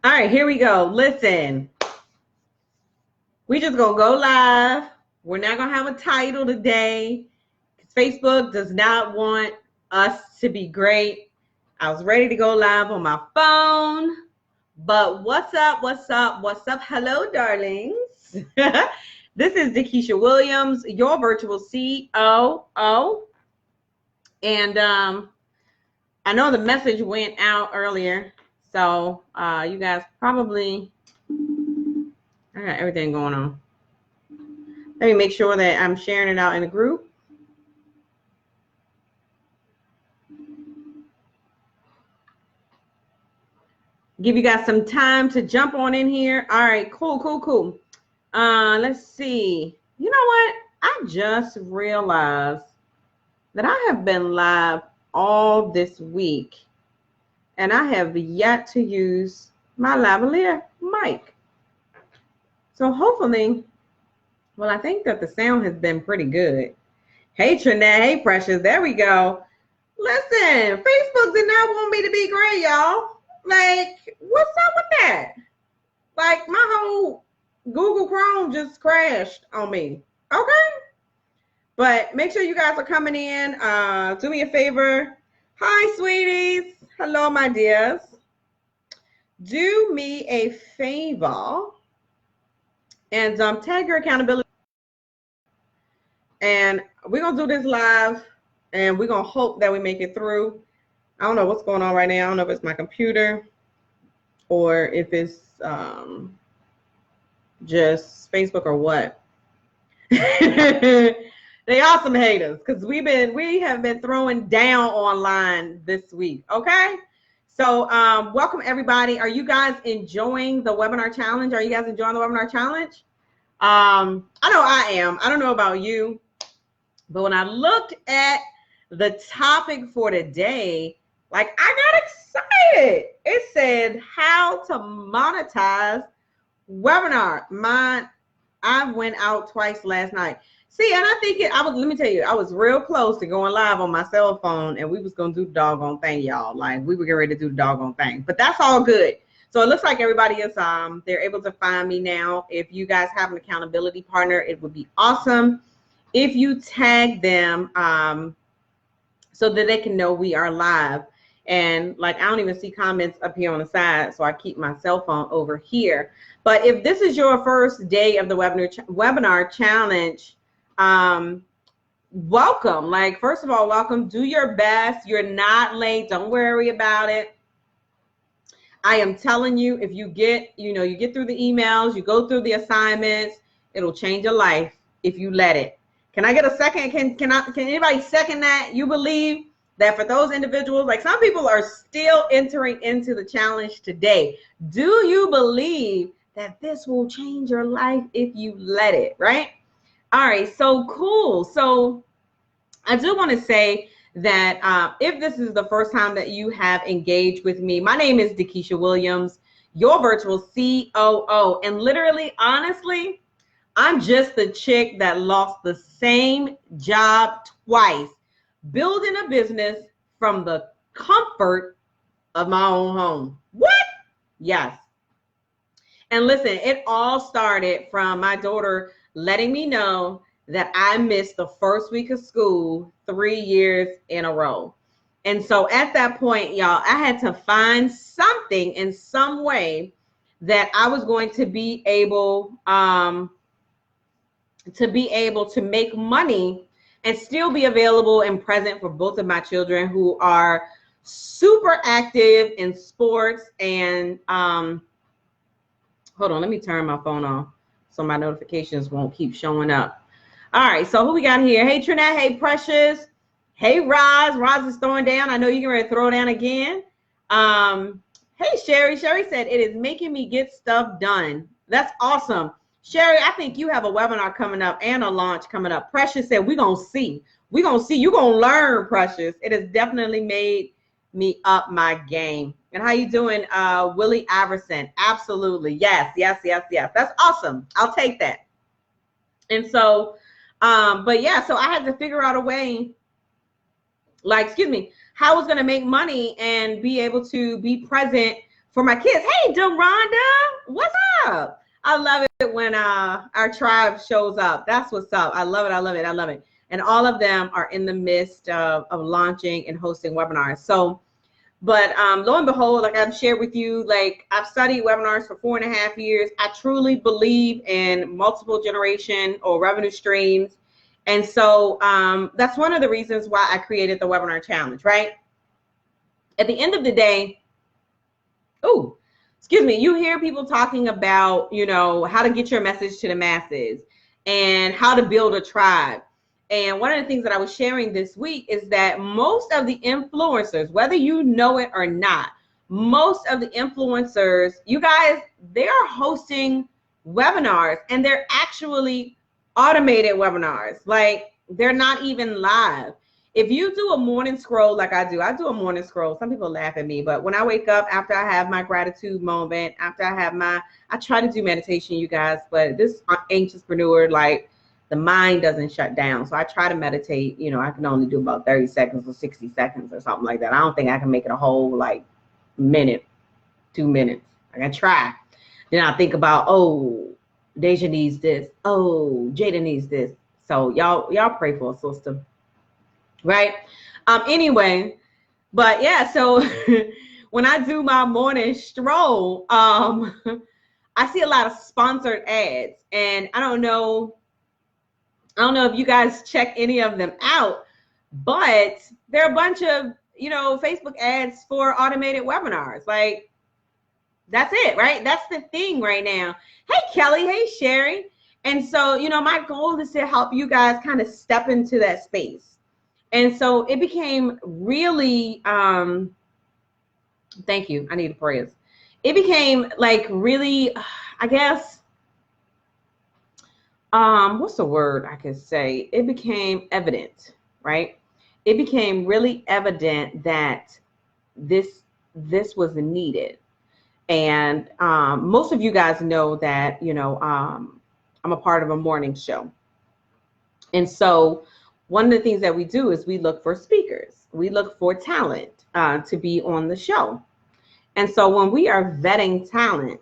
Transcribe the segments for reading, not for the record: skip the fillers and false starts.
All right, here we go. Listen, we just gonna go live. We're not gonna have a title today. Facebook does not want us to be great. I was ready to go live on my phone, but what's up? What's up? What's up? Hello, darlings. This is DeKesha Williams, your virtual COO. And I know the message went out earlier, so you guys probably, I got everything going on. Let me make sure that I'm sharing it out in the group. Give you guys some time to jump on in here. All right, cool. Let's see. You know what? I just realized that I have been live all this week, and I have yet to use my lavalier mic. So hopefully, well, I think that the sound has been pretty good. Hey, Trinette. Hey, Precious. There we go. Listen, Facebook did not want me to be great, y'all. Like, what's up with that? Like, my whole Google Chrome just crashed on me. Okay. But make sure you guys are coming in. Do me a favor. Hi, sweeties. Hello, my dears. Do me a favor and tag your accountability. And we're going to do this live, and we're going to hope that we make it through. I don't know what's going on right now. I don't know if it's my computer or if it's just Facebook or what. They are some haters because we have been throwing down online this week. Okay. So welcome everybody. Are you guys enjoying the webinar challenge? Are you guys enjoying the webinar challenge? I know I am. I don't know about you, but when I looked at the topic for today, like, I got excited. It said how to monetize webinar. I went out twice last night. See, and I think let me tell you, I was real close to going live on my cell phone, and we was going to do the doggone thing, y'all. Like, we were getting ready to do the doggone thing, but that's all good. So it looks like everybody is, they're able to find me now. If you guys have an accountability partner, it would be awesome if you tag them so that they can know we are live. And like, I don't even see comments up here on the side, so I keep my cell phone over here. But if this is your first day of the webinar challenge, welcome. Like, first of all, welcome. Do your best. You're not late. Don't worry about it. I am telling you, if you get, you get through the emails, you go through the assignments, it'll change your life if you let it. Can I get a second? Can anybody second that? You believe that for those individuals, like, some people are still entering into the challenge today. Do you believe that this will change your life if you let it, right? All right, so cool. So I do want to say that if this is the first time that you have engaged with me, my name is DeKesha Williams, your virtual COO. And literally, honestly, I'm just the chick that lost the same job twice, building a business from the comfort of my own home. What? Yes. And listen, it all started from my daughter letting me know that I missed the first week of school 3 years in a row. And so at that point, y'all, I had to find something in some way that I was going to be able to make money and still be available and present for both of my children, who are super active in sports. And hold on, let me turn my phone off so my notifications won't keep showing up. All right, so who we got here? Hey, Trinette. Hey, Precious. Hey, Roz. Roz is throwing down. I know you're going to throw down again. Hey, Sherry. Sherry said, it is making me get stuff done. That's awesome. Sherry, I think you have a webinar coming up and a launch coming up. Precious said, we're going to see. We're going to see. You're going to learn, Precious. It has definitely made me up my game. And how you doing, Willie Iverson? Absolutely. Yes. That's awesome. I'll take that. And so, but yeah, so I had to figure out a way, how I was going to make money and be able to be present for my kids. Hey, Deronda, what's up? I love it when our tribe shows up. That's what's up. I love it. I love it. I love it. And all of them are in the midst of launching and hosting webinars. So, but lo and behold, like I've shared with you, like I've studied webinars for 4.5 years. I truly believe in multiple generation or revenue streams. And so that's one of the reasons why I created the webinar challenge, right? At the end of the day, you hear people talking about, you know, how to get your message to the masses and how to build a tribe. And one of the things that I was sharing this week is that most of the influencers, whether you know it or not, most of the influencers, you guys, they are hosting webinars, and they're actually automated webinars. Like, they're not even live. If you do a morning scroll like I do a morning scroll. Some people laugh at me, but when I wake up, after I have my gratitude moment, after I try to do meditation, you guys, but this anxiousness-preneur, like, the mind doesn't shut down. So I try to meditate, you know, I can only do about 30 seconds or 60 seconds or something like that. I don't think I can make it a whole like minute, 2 minutes. I can try. Then I think about, oh, Deja needs this. Oh, Jada needs this. So y'all pray for a sister. Right? Anyway, but yeah, so when I do my morning stroll, I see a lot of sponsored ads, and I don't know if you guys check any of them out, but there are a bunch of, you know, Facebook ads for automated webinars. Like, that's it, right? That's the thing right now. Hey, Kelly. Hey, Sherry. And so, you know, my goal is to help you guys kind of step into that space. And so it became really, thank you. I need prayers. It became like really, I guess, what's the word I could say? It became evident, right? It became really evident that this was needed. And most of you guys know that, you know, I'm a part of a morning show. And so one of the things that we do is we look for speakers. We look for talent to be on the show. And so when we are vetting talent,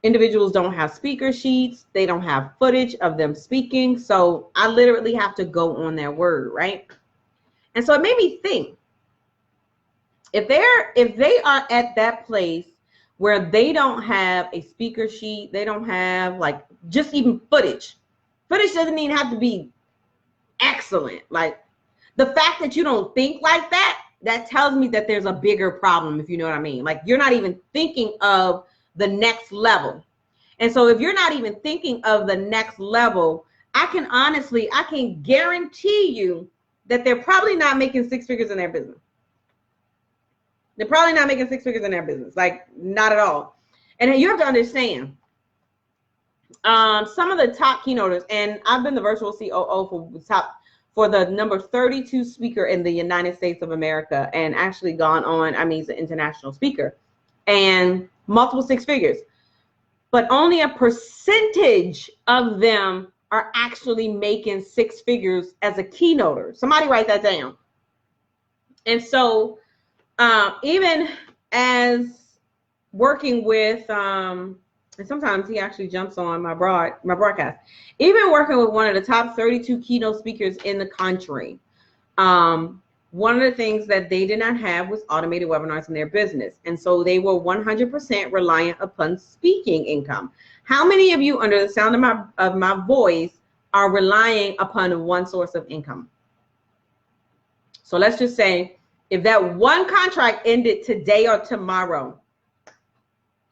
individuals don't have speaker sheets. They don't have footage of them speaking. So I literally have to go on their word, right? And so it made me think, if they are at that place where they don't have a speaker sheet, they don't have like just even footage. Footage doesn't even have to be excellent. Like, the fact that you don't think like that, that tells me that there's a bigger problem, if you know what I mean. Like, you're not even thinking of the next level. And so if you're not even thinking of the next level, I can guarantee you that they're probably not making 6 figures in their business. They're probably not making 6 figures in their business, like, not at all. And you have to understand, some of the top keynoters, and I've been the virtual COO for the number 32 speaker in the United States of America, and actually gone on, I mean, he's an international speaker, and multiple 6 figures. But only a percentage of them are actually making 6 figures as a keynoter. Somebody write that down. And so even as working with, and sometimes he actually jumps on my broadcast, even working with one of the top 32 keynote speakers in the country, one of the things that they did not have was automated webinars in their business. And so they were 100% reliant upon speaking income. How many of you, under the sound of my voice, are relying upon one source of income? So let's just say, if that one contract ended today or tomorrow,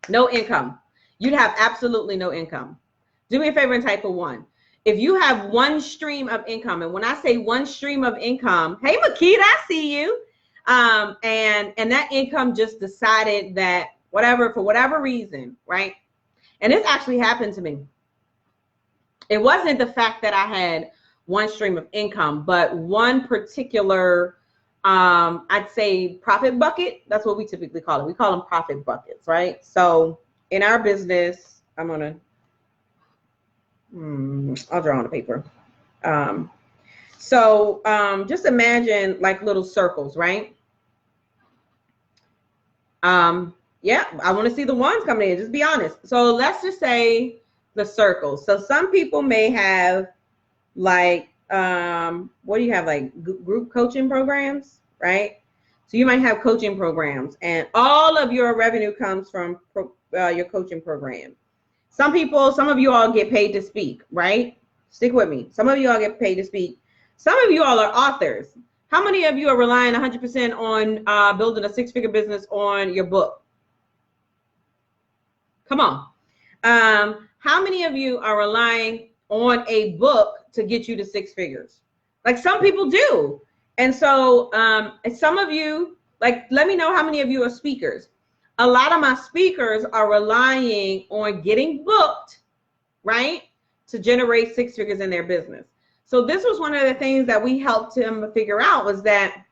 no income, you'd have absolutely no income. Do me a favor and type a 1. If you have one stream of income, and when I say one stream of income, hey, Makita, I see you. And that income just decided that for whatever reason, right? And this actually happened to me. It wasn't the fact that I had one stream of income, but one particular, I'd say, profit bucket. That's what we typically call it. We call them profit buckets, right? So in our business, I'm gonna, I'll draw on the paper. So just imagine like little circles, right? Yeah, I want to see the ones coming in. Just be honest. So let's just say the circles. So some people may have like, what do you have, like group coaching programs, right? So you might have coaching programs, and all of your revenue comes from your coaching program. Some of you all get paid to speak, right? Stick with me. Some of you all get paid to speak. Some of you all are authors. How many of you are relying 100% on building a six-figure business on your book? Come on. How many of you are relying on a book to get you to six figures? Like some people do. And so some of you, like, let me know how many of you are speakers. A lot of my speakers are relying on getting booked, right, to generate six figures in their business. So this was one of the things that we helped him figure out, was that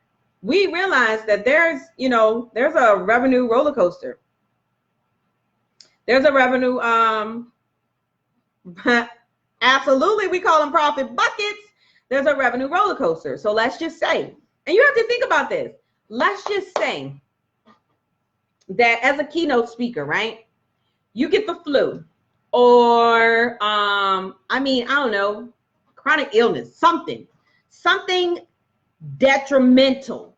we realized that there's a revenue roller coaster. There's a revenue, absolutely, we call them profit buckets. There's a revenue roller coaster. So let's just say, and you have to think about this. Let's just say that as a keynote speaker, right, you get the flu, or I don't know, chronic illness, something detrimental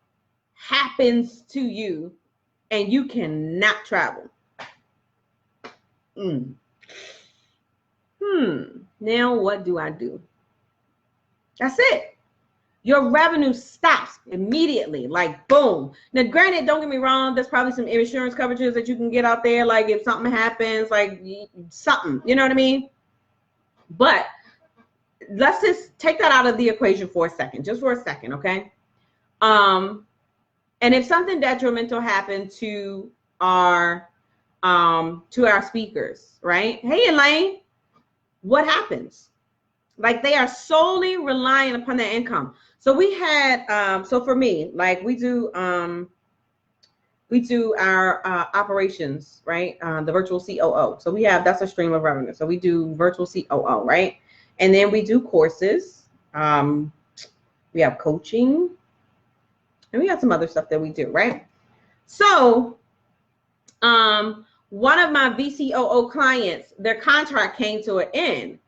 happens to you and you cannot travel. Now what do I do? That's it. Your revenue stops immediately, like boom. Now, granted, don't get me wrong, there's probably some insurance coverages that you can get out there, like if something happens, like something, you know what I mean? But let's just take that out of the equation for a second, just for a second, okay? And if something detrimental happened to our speakers, right? Hey, Elaine, what happens? Like, they are solely relying upon their income. So we had, so for me, like we do our operations, right? The virtual COO. So that's a stream of revenue. So we do virtual COO, right? And then we do courses. We have coaching, and we got some other stuff that we do, right? So one of my VCOO clients, their contract came to an end.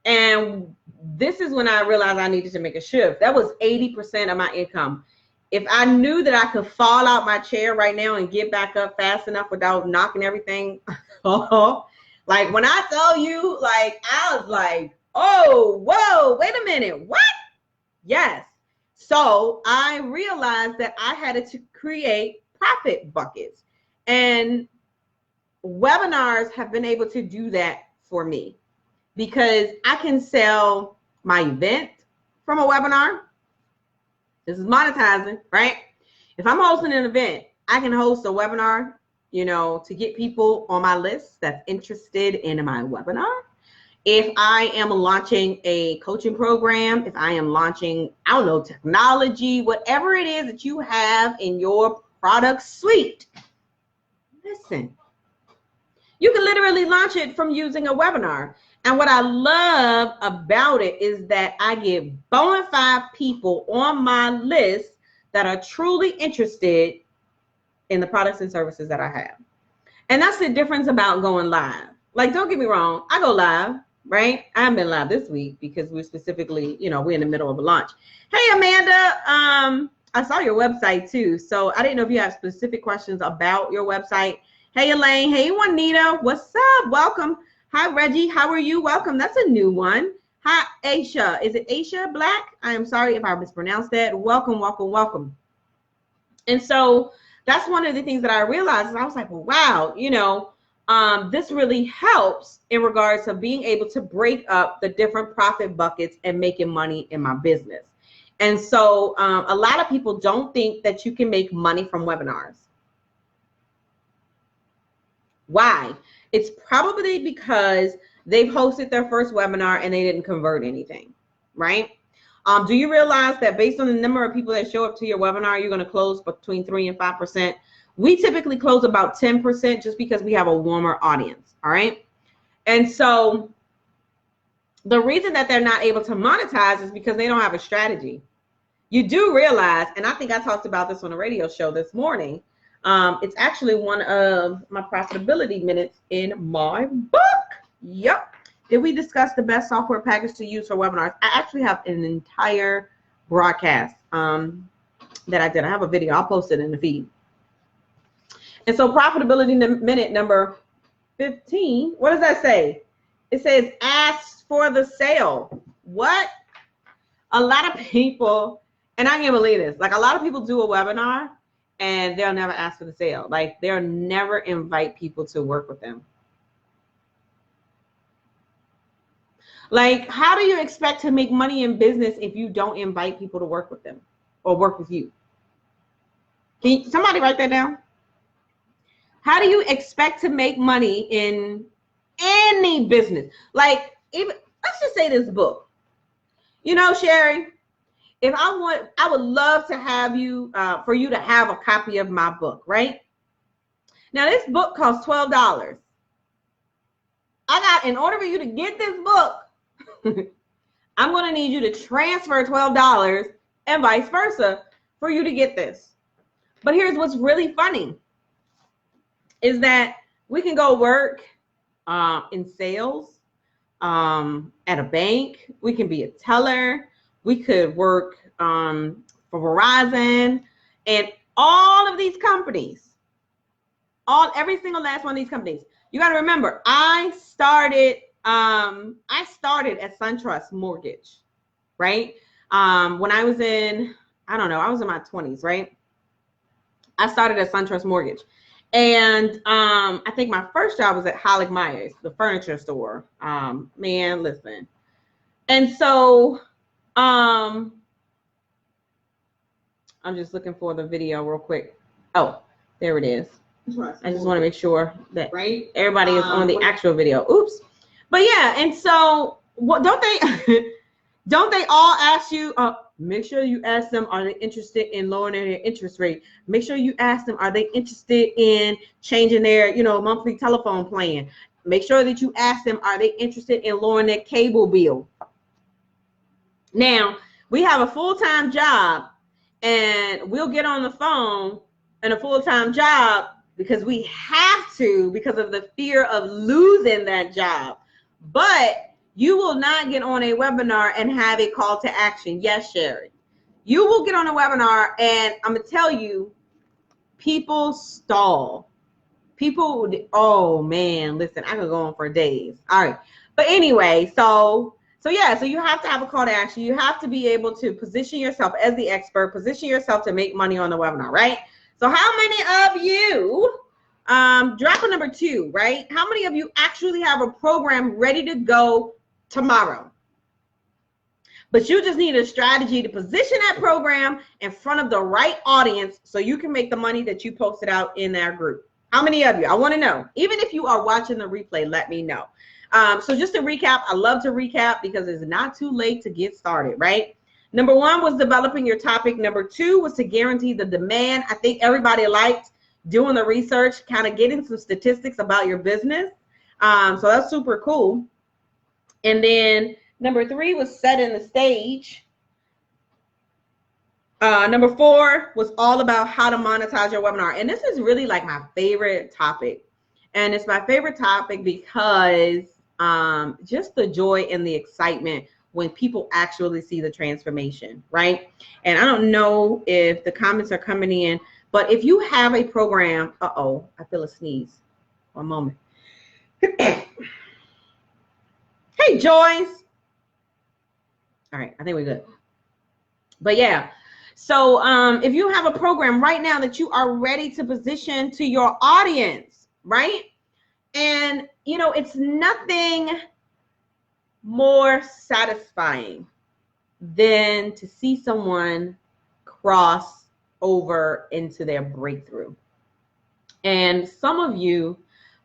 And this is when I realized I needed to make a shift. That was 80% of my income. If I knew that I could fall out my chair right now and get back up fast enough without knocking everything off, like when I tell you, like, I was like, oh, whoa, wait a minute, what? Yes. So I realized that I had to create profit buckets. And webinars have been able to do that for me, because I can sell my event from a webinar. This is monetizing, right? If I'm hosting an event, I can host a webinar, to get people on my list that's interested in my webinar. If I am launching a coaching program, if I am launching, technology, whatever it is that you have in your product suite, listen, you can literally launch it from using a webinar. And what I love about it is that I get bona fide people on my list that are truly interested in the products and services that I have. And that's the difference about going live. Like, don't get me wrong, I go live, right? I haven't been live this week because we're specifically, we're in the middle of a launch. Hey, Amanda, I saw your website too. So I didn't know if you have specific questions about your website. Hey, Elaine. Hey, Juanita. What's up? Welcome. Hi, Reggie. How are you? Welcome. That's a new one. Hi, Aisha. Is it Aisha Black? I am sorry if I mispronounced that. Welcome, welcome, welcome. And so that's one of the things that I realized. I was like, well, wow, this really helps in regards to being able to break up the different profit buckets and making money in my business. And so a lot of people don't think that you can make money from webinars. Why? It's probably because they've hosted their first webinar and they didn't convert anything, right? Do you realize that based on the number of people that show up to your webinar, you're going to close between 3 and 5%? We typically close about 10% just because we have a warmer audience, all right? And so the reason that they're not able to monetize is because they don't have a strategy. You do realize, and I think I talked about this on a radio show this morning, It's actually one of my profitability minutes in my book. Yep. Did we discuss the best software package to use for webinars? I actually have an entire broadcast that I did. I have a video. I'll post it in the feed. And so profitability minute number 15, what does that say? It says ask for the sale. What? A lot of people, and I can't believe this, like a lot of people do a webinar and they'll never ask for the sale. Like they'll never invite people to work with them. Like, how do you expect to make money in business if you don't invite people to work with them or work with you? Can somebody write that down? How do you expect to make money in any business? Like, even let's just say this book. You know, Sherry, if I would love to have you, for you to have a copy of my book, right? Now, this book costs $12. In order for you to get this book, I'm going to need you to transfer $12 and vice versa for you to get this. But here's what's really funny is that we can go work in sales at a bank. We can be a teller. We could work for Verizon and all of these companies, every single last one of these companies. You got to remember, I started at SunTrust Mortgage, right? When I was in, I was in my 20s, right? I started at SunTrust Mortgage. And I think my first job was at Hollick Myers, the furniture store. Man, listen. And so I'm just looking for the video real quick. Oh, there it is. I just want to make sure that everybody is on the actual video. Oops. But yeah, and so what don't they all ask you, make sure you ask them, are they interested in lowering their interest rate? Make sure you ask them, are they interested in changing their, monthly telephone plan? Make sure that you ask them, are they interested in lowering their cable bill? Now, we have a full-time job and we'll get on the phone in a full-time job because we have to, because of the fear of losing that job. But you will not get on a webinar and have a call to action. Yes, Sherry. You will get on a webinar and I'm going to tell you, people stall. People, oh man, listen, I could go on for days. All right. But anyway, so you have to have a call to action. You have to be able to position yourself as the expert, position yourself to make money on the webinar, right? So how many of you, drop a number 2, right? How many of you actually have a program ready to go tomorrow? But you just need a strategy to position that program in front of the right audience so you can make the money that you posted out in that group. How many of you? I want to know. Even if you are watching the replay, let me know. So just to recap, I love to recap because it's not too late to get started, right? Number 1 was developing your topic. Number 2 was to guarantee the demand. I think everybody liked doing the research, kind of getting some statistics about your business. So that's super cool. And then number 3 was setting the stage. Number 4 was all about how to monetize your webinar. And this is really like my favorite topic. And it's my favorite topic because just the joy and the excitement when people actually see the transformation, right? And I don't know if the comments are coming in, but if you have a program, I feel a sneeze. One moment. Hey, Joyce. All right, I think we're good. But yeah, so if you have a program right now that you are ready to position to your audience, right? And, it's nothing more satisfying than to see someone cross over into their breakthrough. And some of you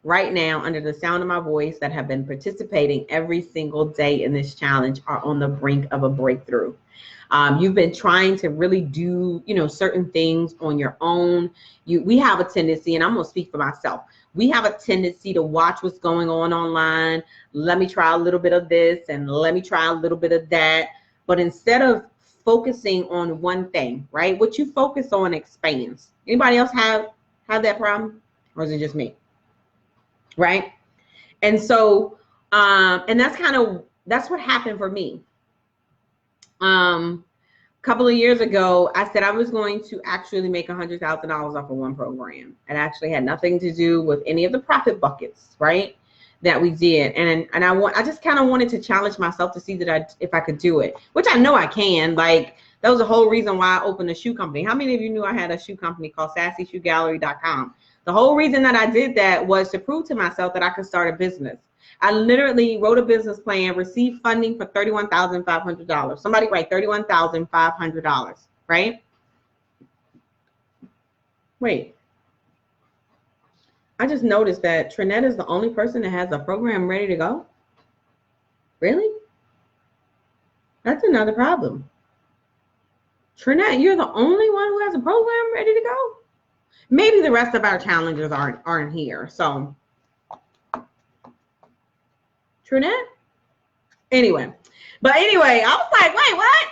right now, under the sound of my voice, that have been participating every single day in this challenge are on the brink of a breakthrough. You've been trying to really do, certain things on your own. We have a tendency, and I'm going to speak for myself. We have a tendency to watch what's going on online. Let me try a little bit of this and let me try a little bit of that. But instead of focusing on one thing, right? What you focus on expands. Anybody else have have that problem, or is it just me? Right? And so, and that's what happened for me. A couple of years ago, I said I was going to actually make $100,000 off of one program. It actually had nothing to do with any of the profit buckets, right? That we did, and I just kind of wanted to challenge myself to see if I could do it, which I know I can. Like, that was the whole reason why I opened a shoe company. How many of you knew I had a shoe company called SassyShoeGallery.com? The whole reason that I did that was to prove to myself that I could start a business. I literally wrote a business plan, received funding for $31,500. Somebody write $31,500, right? Wait. I just noticed that Trinette is the only person that has a program ready to go. Really? That's another problem. Trinette, you're the only one who has a program ready to go? Maybe the rest of our challengers aren't here. So, Trinette? Anyway, I was like, wait, what?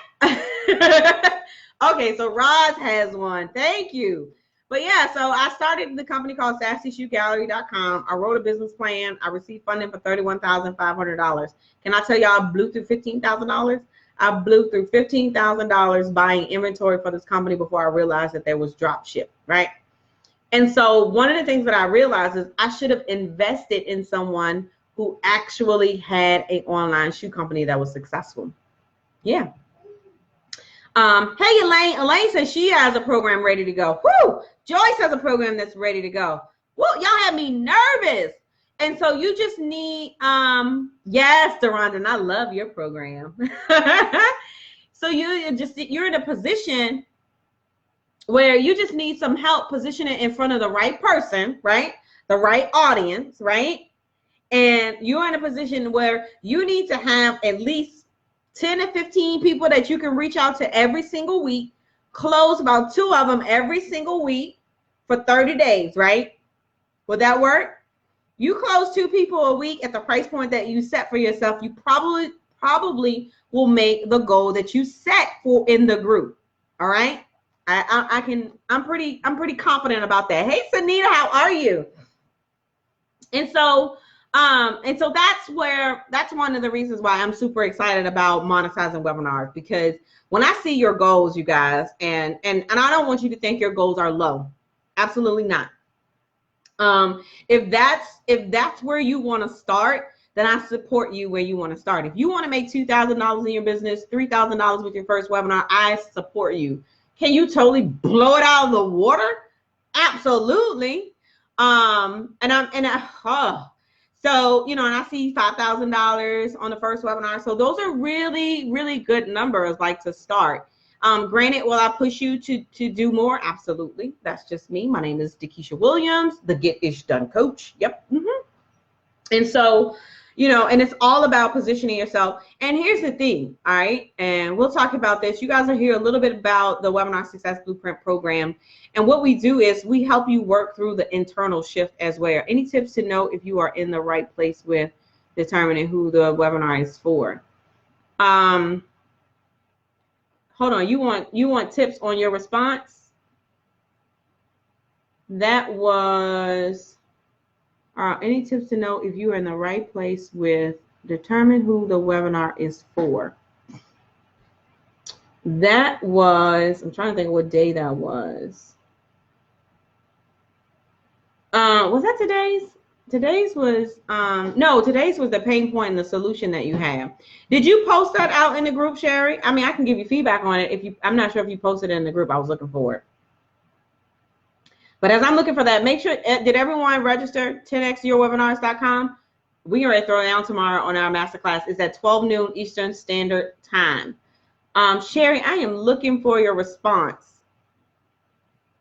Okay, so Roz has one. Thank you. But yeah, so I started the company called SassyShoeGallery.com. I wrote a business plan. I received funding for $31,500. Can I tell y'all I blew through $15,000? I blew through $15,000 buying inventory for this company before I realized that there was drop ship, right? And so one of the things that I realized is I should have invested in someone who actually had an online shoe company that was successful. Yeah. Hey, Elaine. Elaine says she has a program ready to go. Woo! Joyce has a program that's ready to go. Woo! Y'all have me nervous. And so you just need, yes, Deronda, and I love your program. So you're in a position where you just need some help positioning in front of the right person, right? The right audience, right? And you're in a position where you need to have at least 10 to 15 people that you can reach out to every single week, close about 2 of them every single week for 30 days, right? Would that work? You close 2 people a week at the price point that you set for yourself, you probably will make the goal that you set for in the group. All right. I'm pretty confident about that. Hey, Sanita, how are you? And so that's one of the reasons why I'm super excited about monetizing webinars, because when I see your goals, you guys, and I don't want you to think your goals are low. Absolutely not. If that's where you want to start, then I support you where you want to start. If you want to make $2,000 in your business, $3,000 with your first webinar, I support you. Can you totally blow it out of the water? Absolutely. So, and I see $5,000 on the first webinar. So those are really, really good numbers, like, to start. Granted, will I push you to do more? Absolutely. That's just me. My name is DeKesha Williams, the Get Ish Done Coach. Yep. And so, and it's all about positioning yourself. And here's the thing, all right? And we'll talk about this. You guys will hear a little bit about the Webinar Success Blueprint program. And what we do is we help you work through the internal shift as well. Any tips to know if you are in the right place with determining who the webinar is for? Hold on, you want tips on your response? That was any tips to know if you are in the right place with determine who the webinar is for? That was, I'm trying to think of what day that was. Was that today's? Today's was, no, today's was the pain point and the solution that you have. Did you post that out in the group, Sherry? I mean, I can give you feedback on it. I'm not sure if you posted it in the group. I was looking for it. But as I'm looking for that, make sure, did everyone register 10xyourwebinars.com? We are at Throwdown tomorrow on our masterclass. It's at 12 noon Eastern Standard Time. Sherry, I am looking for your response.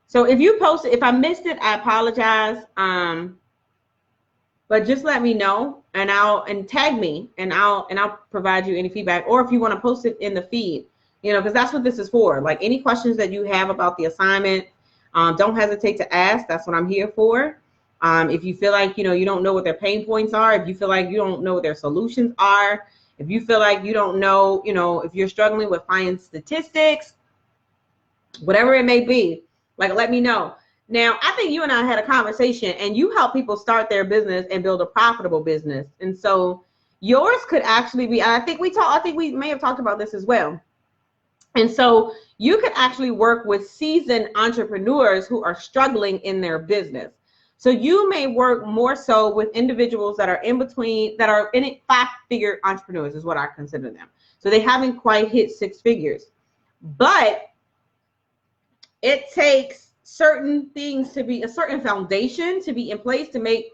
So if you posted, if I missed it, I apologize. But just let me know, and tag me, and I'll provide you any feedback. Or if you want to post it in the feed, because that's what this is for. Like, any questions that you have about the assignment, don't hesitate to ask. That's what I'm here for. If you feel like you don't know what their pain points are, if you feel like you don't know what their solutions are, if you feel like you don't know, if you're struggling with finding statistics, whatever it may be, like, let me know. Now, I think you and I had a conversation, and you help people start their business and build a profitable business. And so yours could actually be, and I think we may have talked about this as well. And so you could actually work with seasoned entrepreneurs who are struggling in their business. So you may work more so with individuals that are in between, that are in it, 5-figure entrepreneurs is what I consider them. So they haven't quite hit 6 figures, but it takes certain things to be a certain foundation to be in place to make,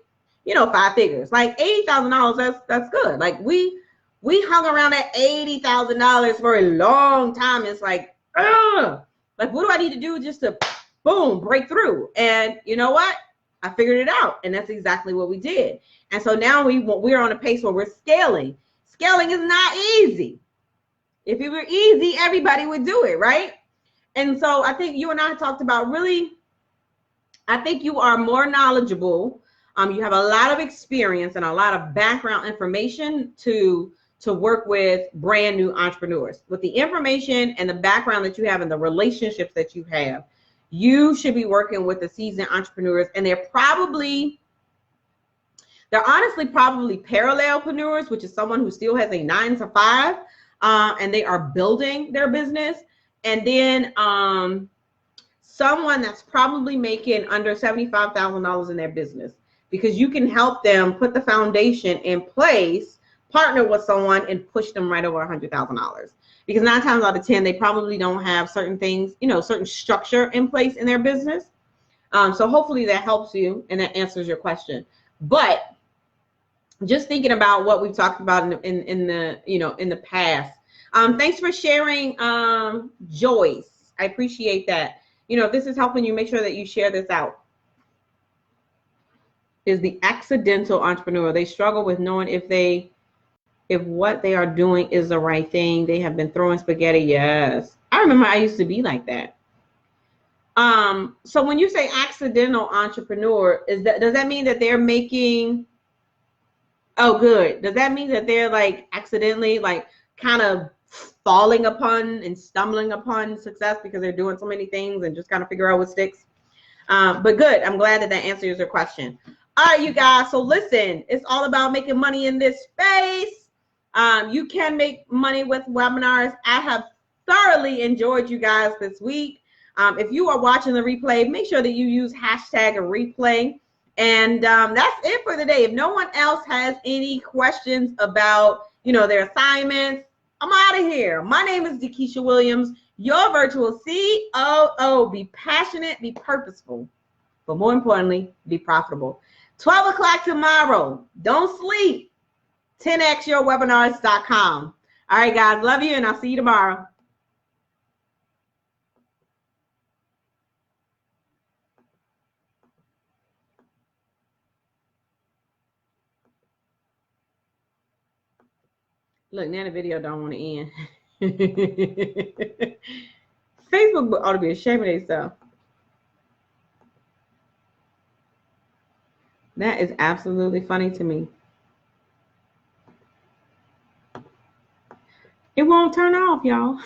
5 figures. Like $80,000, that's good. Like we hung around at $80,000 for a long time. It's like, like, what do I need to do just to boom, break through? And you know what? I figured it out, and that's exactly what we did. And so now we're on a pace where we're scaling. Scaling is not easy. If it were easy, everybody would do it, right? And so I think you and I talked about really, I think you are more knowledgeable. You have a lot of experience and a lot of background information to work with brand new entrepreneurs. With the information and the background that you have and the relationships that you have, you should be working with the seasoned entrepreneurs, and they're honestly probably parallelpreneurs, which is someone who still has a 9 to 5, and they are building their business. And then someone that's probably making under $75,000 in their business, because you can help them put the foundation in place, partner with someone, and push them right over $100,000. Because 9 times out of 10, they probably don't have certain things, certain structure in place in their business. So hopefully that helps you and that answers your question. But just thinking about what we've talked about in the past. Thanks for sharing, Joyce. I appreciate that. If this is helping you, make sure that you share this out. Is the accidental entrepreneur. They struggle with knowing if what they are doing is the right thing. They have been throwing spaghetti. Yes. I remember I used to be like that. So when you say accidental entrepreneur, does that mean that they're making, oh, good. Does that mean that they're like accidentally like kind of falling upon and stumbling upon success because they're doing so many things and just kind of figure out what sticks? But good. I'm glad that answers your question. All right, you guys. So listen, it's all about making money in this space. You can make money with webinars. I have thoroughly enjoyed you guys this week. If you are watching the replay, make sure that you use #replay. And that's it for the day. If no one else has any questions about, their assignments, I'm out of here. My name is DeKesha Williams, your virtual COO. Be passionate, be purposeful, but more importantly, be profitable. 12 o'clock tomorrow. Don't sleep. 10xyourwebinars.com. All right, guys. Love you, and I'll see you tomorrow. Look, now the video don't want to end. Facebook ought to be ashamed of themselves. That is absolutely funny to me. It won't turn off, y'all.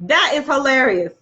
That is hilarious.